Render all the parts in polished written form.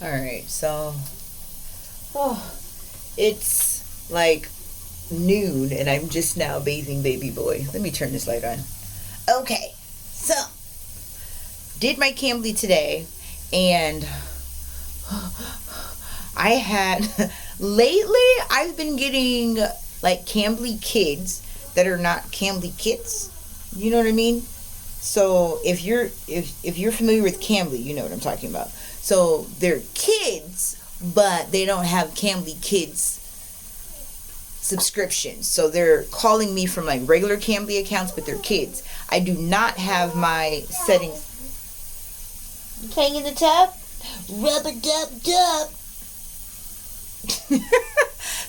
All right, so oh, it's like noon, and I'm just now bathing baby boy. Let me turn this light on. Okay, so did my Cambly today, and I had lately I've been getting like Cambly kids that are not Cambly kits. You know what I mean? So if you're familiar with Cambly, you know what I'm talking about. So they're kids, but they don't have Cambly kids subscriptions. So they're calling me from like regular Cambly accounts, but they're kids. I do not have my settings. You playing in the tub? Rubber dub dub.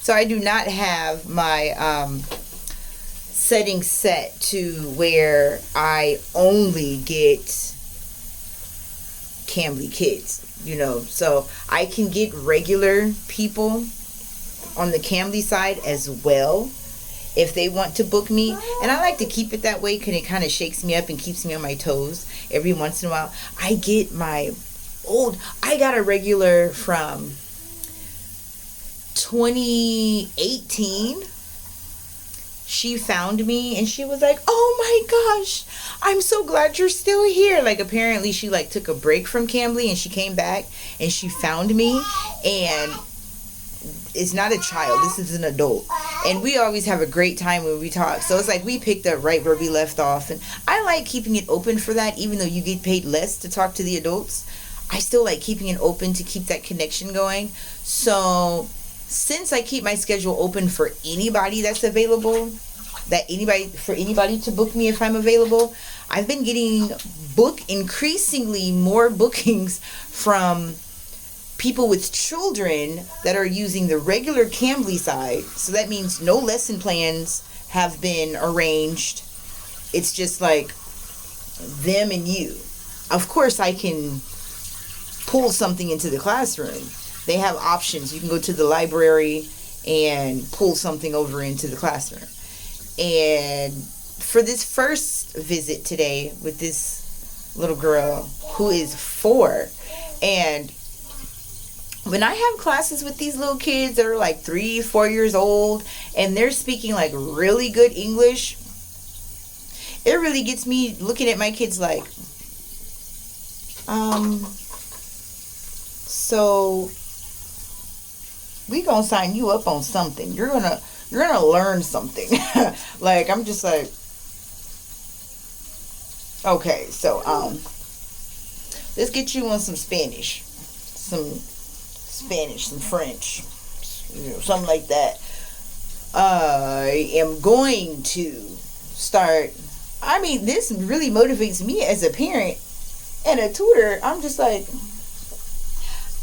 So I do not have my settings set to where I only get Cambly kids, you know. So I can get regular people on the Cambly side as well if they want to book me. And I like to keep it that way because it kind of shakes me up and keeps me on my toes every once in a while. I got a regular from 2018. She found me and she was like, "Oh my gosh, I'm so glad you're still here." Like apparently she like took a break from Cambly and she came back and she found me, and it's not a child, this is an adult, and we always have a great time when we talk. So it's like we picked up right where we left off, and I like keeping it open for that. Even though you get paid less to talk to the adults, I still like keeping it open to keep that connection going. So since I keep my schedule open for anybody that's available, for anybody to book me if I'm available, I've been getting increasingly more bookings from people with children that are using the regular Cambly side. So that means no lesson plans have been arranged. It's just like them and you. Of course, I can pull something into the classroom. They have options. You can go to the library and pull something over into the classroom. And for this first visit today with this little girl who is 4, and when I have classes with these little kids that are like 3, 4 years old and they're speaking like really good English, it really gets me looking at my kids like, so we gonna sign you up on something. You're gonna learn something. Like I'm just like, okay, so let's get you on some Spanish, some French, something like that. I am going to start. I mean, this really motivates me as a parent and a tutor. I'm just like,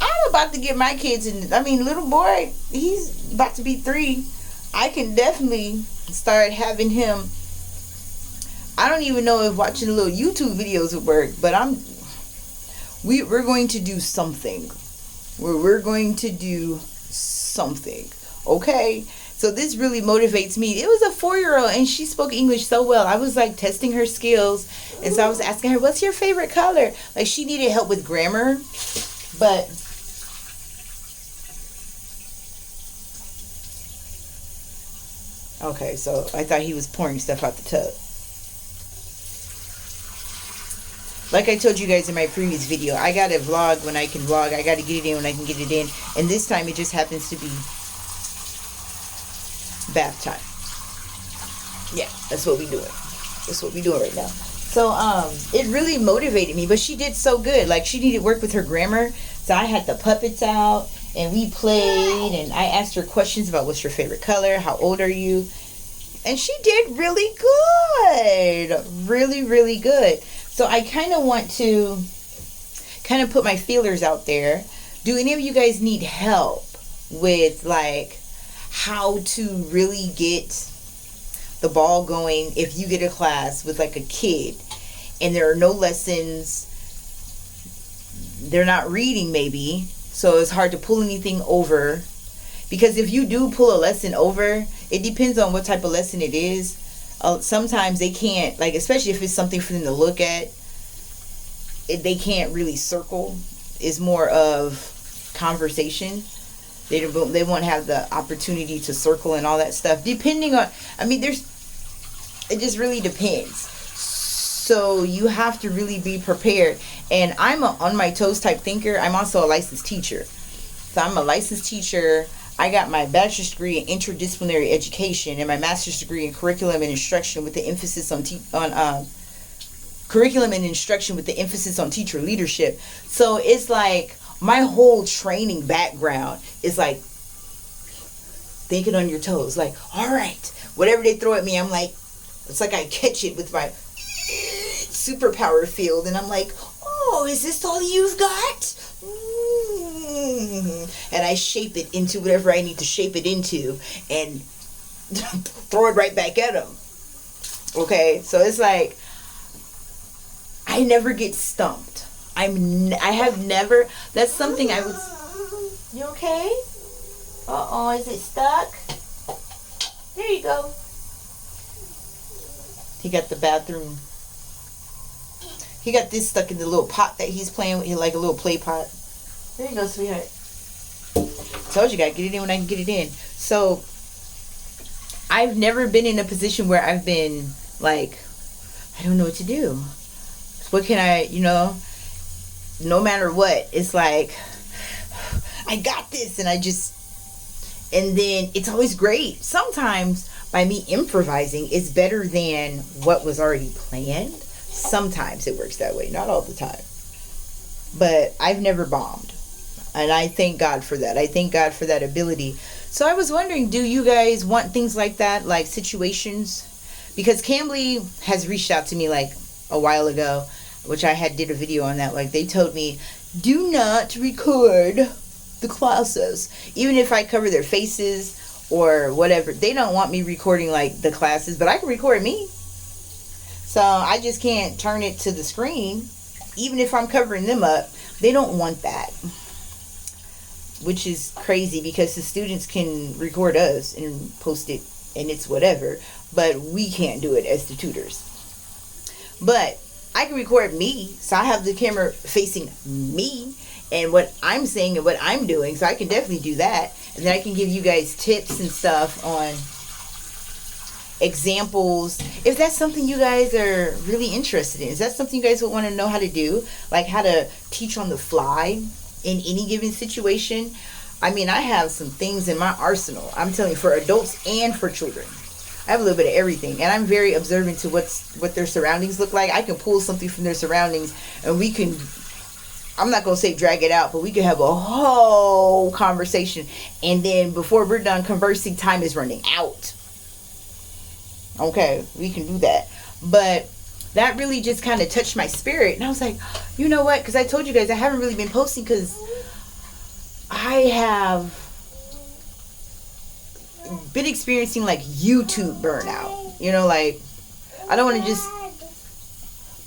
I'm about to get my kids in. I mean, little boy, he's about to be 3. I can definitely start having him. I don't even know if watching little YouTube videos would work, but we're going to do something. We're going to do something. Okay? So this really motivates me. It was a 4-year-old and she spoke English so well. I was like testing her skills. And so I was asking her, "What's your favorite color?" Like she needed help with grammar. But okay, so I thought he was pouring stuff out the tub. Like I told you guys in my previous video, I gotta vlog when I can vlog. I gotta get it in when I can get it in. And this time it just happens to be bath time. Yeah, that's what we doing. That's what we doing right now. So it really motivated me. But she did so good. Like she needed work with her grammar. So I had the puppets out and we played and I asked her questions about what's your favorite color, how old are you? And she did really good. Really, really good. So I kind of want to kind of put my feelers out there. Do any of you guys need help with like how to really get the ball going if you get a class with like a kid and there are no lessons, they're not reading maybe, so it's hard to pull anything over? Because if you do pull a lesson over, it depends on what type of lesson it is. Sometimes they can't, like, especially if it's something for them to look at, they can't really circle. It's more of conversation. They won't have the opportunity to circle and all that stuff. Depending on, I mean, it just really depends. So you have to really be prepared. And I'm a on my toes type thinker. I'm also a licensed teacher. So I'm a licensed teacher. I got my bachelor's degree in interdisciplinary education and my master's degree in curriculum and instruction with the emphasis on curriculum and instruction with the emphasis on teacher leadership. So it's like my whole training background is like thinking on your toes. Like, all right, whatever they throw at me, I'm like, it's like I catch it with my superpower field, and I'm like, oh, is this all you've got? And I shape it into whatever I need to shape it into and throw it right back at them. Okay, so it's like I never get stumped. I have never. That's something I was. You okay? Uh-oh, is it stuck? There you go. He got the bathroom. He got this stuck in the little pot that he's playing with, like a little play pot. There you go, sweetheart. Told you, gotta get it in when I can get it in. So, I've never been in a position where I've been like, I don't know what to do. What can I, no matter what, it's like, I got this, and then it's always great. Sometimes by me improvising is better than what was already planned. Sometimes it works that way, not all the time. But I've never bombed. And I thank God for that. I thank God for that ability. So I was wondering, do you guys want things like that, like situations? Because Cambly has reached out to me like a while ago, which I did a video on that. Like, they told me, do not record the classes. Even if I cover their faces or whatever. They don't want me recording like the classes, but I can record me. So I just can't turn it to the screen. Even if I'm covering them up, they don't want that. Which is crazy because the students can record us and post it and it's whatever. But we can't do it as the tutors. But I can record me. So I have the camera facing me and what I'm saying and what I'm doing. So I can definitely do that. And then I can give you guys tips and stuff on examples, if that's something you guys are really interested in. Is that something you guys would want to know how to do? Like how to teach on the fly in any given situation? I mean, I have some things in my arsenal. I'm telling you, for adults and for children. I have a little bit of everything. And I'm very observant to what their surroundings look like. I can pull something from their surroundings and we can, I'm not going to say drag it out, but we can have a whole conversation. And then before we're done conversing, time is running out. Okay, we can do that. But that really just kind of touched my spirit. And I was like, you know what? Because I told you guys I haven't really been posting because I have been experiencing like YouTube burnout. Like I don't want to just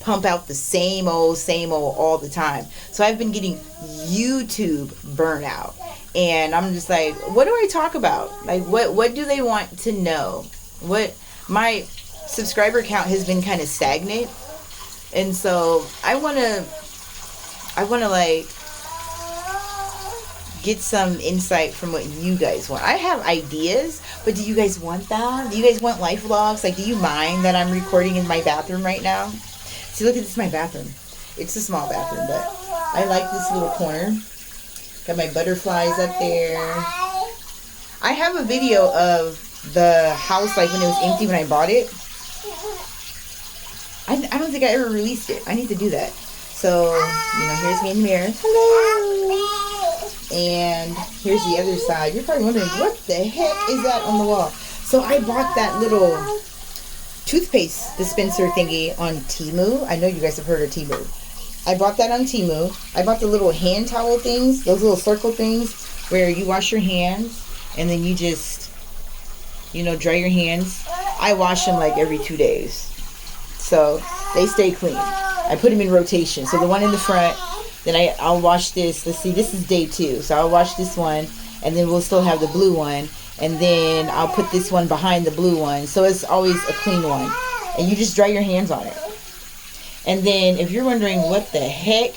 pump out the same old all the time. So I've been getting YouTube burnout. And I'm just like, what do I talk about? Like what do they want to know? My subscriber count has been kind of stagnant, and so I want to like get some insight from what you guys want. I have ideas, but do you guys want them? Do you guys want life vlogs? Like, do you mind that I'm recording in my bathroom right now? See, look at this, my bathroom. It's a small bathroom, but I like this little corner. Got my butterflies up there. I have a video of the house like when it was empty when I bought it. I don't think I ever released it. I need to do that. So, here's me in the mirror. Hello. And here's the other side. You're probably wondering, what the heck is that on the wall? So I bought that little toothpaste dispenser thingy on Temu. I know you guys have heard of Temu. I bought that on Temu. I bought the little hand towel things, those little circle things where you wash your hands and then you just dry your hands. I wash them like every 2 days. So they stay clean. I put them in rotation. So the one in the front, then I'll wash this. Let's see, this is day 2. So I'll wash this one and then we'll still have the blue one. And then I'll put this one behind the blue one. So it's always a clean one. And you just dry your hands on it. And then if you're wondering what the heck,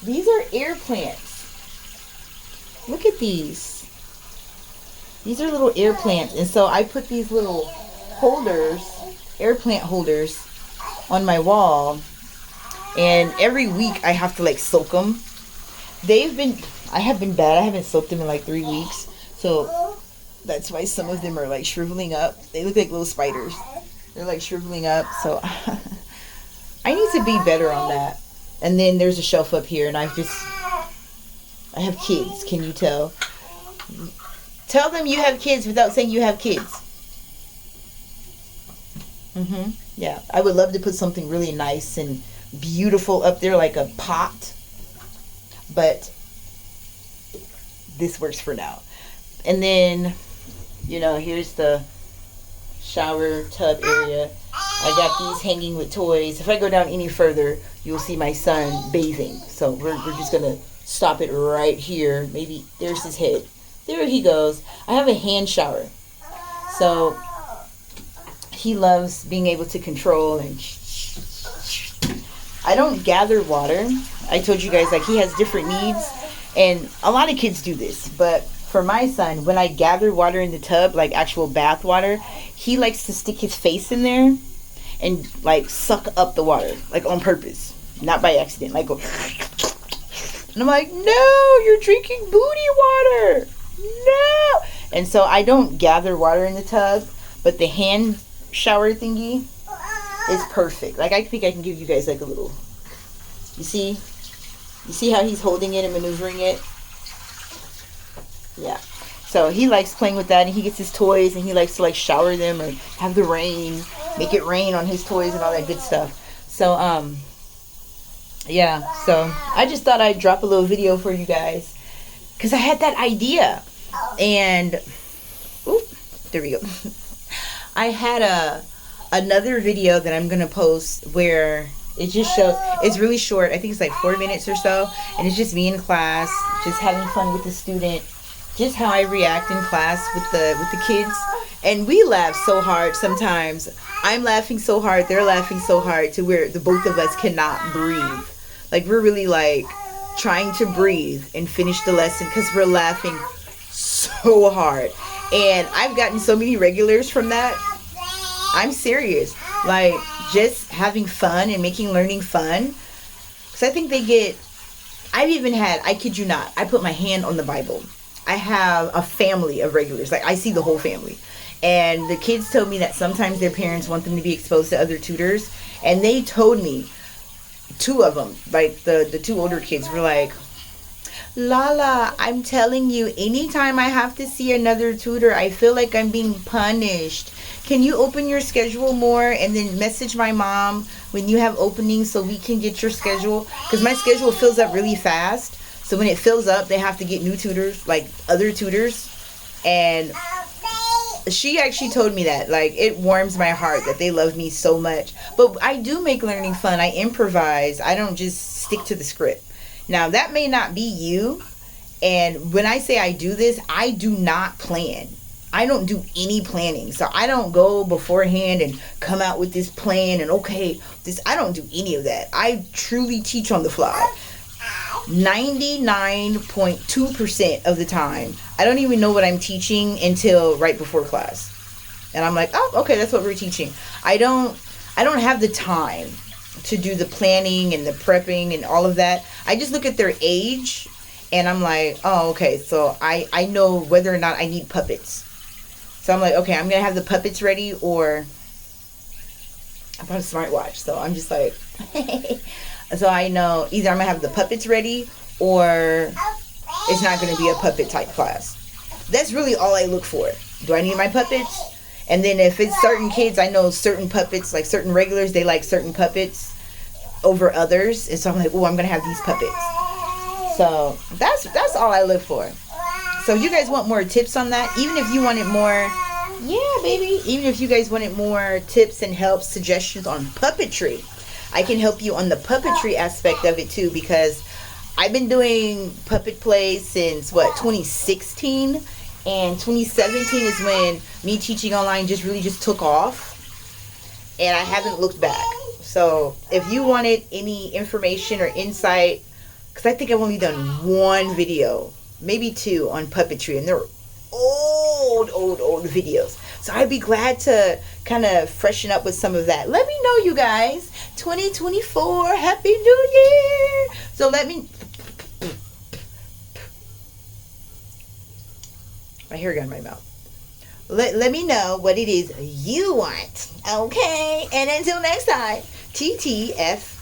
these are air plants. these. These are little air plants. And so I put these little holders, air plant holders, on my wall. And every week I have to like soak them. I have been bad. I haven't soaked them in like 3 weeks. So that's why some of them are like shriveling up. They look like little spiders. They're like shriveling up. So I need to be better on that. And then there's a shelf up here, and I have kids. Can you tell? Tell them you have kids without saying you have kids. Yeah, I would love to put something really nice and beautiful up there, like a pot. But this works for now. And then, here's the shower tub area. I got these hanging with toys. If I go down any further, you'll see my son bathing. So we're just going to stop it right here. Maybe there's his head. There he goes. I have a hand shower. So he loves being able to control. And I don't gather water. I told you guys, like, he has different needs. And a lot of kids do this. But for my son, when I gather water in the tub, like actual bath water, he likes to stick his face in there and like suck up the water, like on purpose, not by accident. Like, go, and I'm like, no, you're drinking booty water. No. And so I don't gather water in the tub, but the hand shower thingy is perfect. Like, I think I can give you guys like a little, you see how he's holding it and maneuvering it? Yeah. So he likes playing with that, and he gets his toys, and he likes to like shower them or have the rain, make it rain on his toys and all that good stuff. So yeah, so I just thought I'd drop a little video for you guys because I had that idea. And there we go. I had another video that I'm gonna post where it just shows, it's really short. I think it's like 4 minutes or so, and it's just me in class, just having fun with the student, just how I react in class with the kids. And we laugh so hard sometimes. I'm laughing so hard, they're laughing so hard to where the both of us cannot breathe. Like, we're really like trying to breathe and finish the lesson because we're laughing so hard. And I've gotten so many regulars from that. I'm serious. Like, just having fun and making learning fun. Because I think I've even had, I kid you not, I put my hand on the Bible. I have a family of regulars. Like, I see the whole family. And the kids told me that sometimes their parents want them to be exposed to other tutors. And they told me, 2 of them, like the 2 older kids were like, Lala, I'm telling you, anytime I have to see another tutor, I feel like I'm being punished. Can you open your schedule more and then message my mom when you have openings so we can get your schedule? Because my schedule fills up really fast. So when it fills up, they have to get new tutors, like other tutors. And she actually told me that. Like, it warms my heart that they love me so much. But I do make learning fun. I improvise. I don't just stick to the script. Now, that may not be you. And when I say I do this, I do not plan. I don't do any planning. So I don't go beforehand and come out with this plan and I don't do any of that. I truly teach on the fly. 99.2% of the time, I don't even know what I'm teaching until right before class. And I'm like, oh, okay, that's what we're teaching. I don't have the time to do the planning and the prepping and all of that. I just look at their age and I'm like, oh, okay, so I know whether or not I need puppets. So I'm like, okay, I'm going to have the puppets ready, or I bought a smartwatch. So I'm just like, so I know either I'm going to have the puppets ready or it's not going to be a puppet type class. That's really all I look for. Do I need my puppets? And then if it's certain kids, I know certain puppets, like certain regulars, they like certain puppets over others. And so I'm like, oh, I'm going to have these puppets. So that's all I look for. So if you guys want more tips on that, even if you wanted more, yeah, baby, even if you guys wanted more tips and help, suggestions on puppetry, I can help you on the puppetry aspect of it too, because I've been doing puppet play since 2016, and 2017 is when me teaching online just took off, and I haven't looked back. So if you wanted any information or insight, because I think I've only done one video maybe 2 on puppetry, and they're old videos. So I'd be glad to kind of freshen up with some of that. Let me know, you guys. 2024, Happy New Year. So let me... My hair got in my mouth. Let me know what it is you want. Okay? And until next time, TTFN.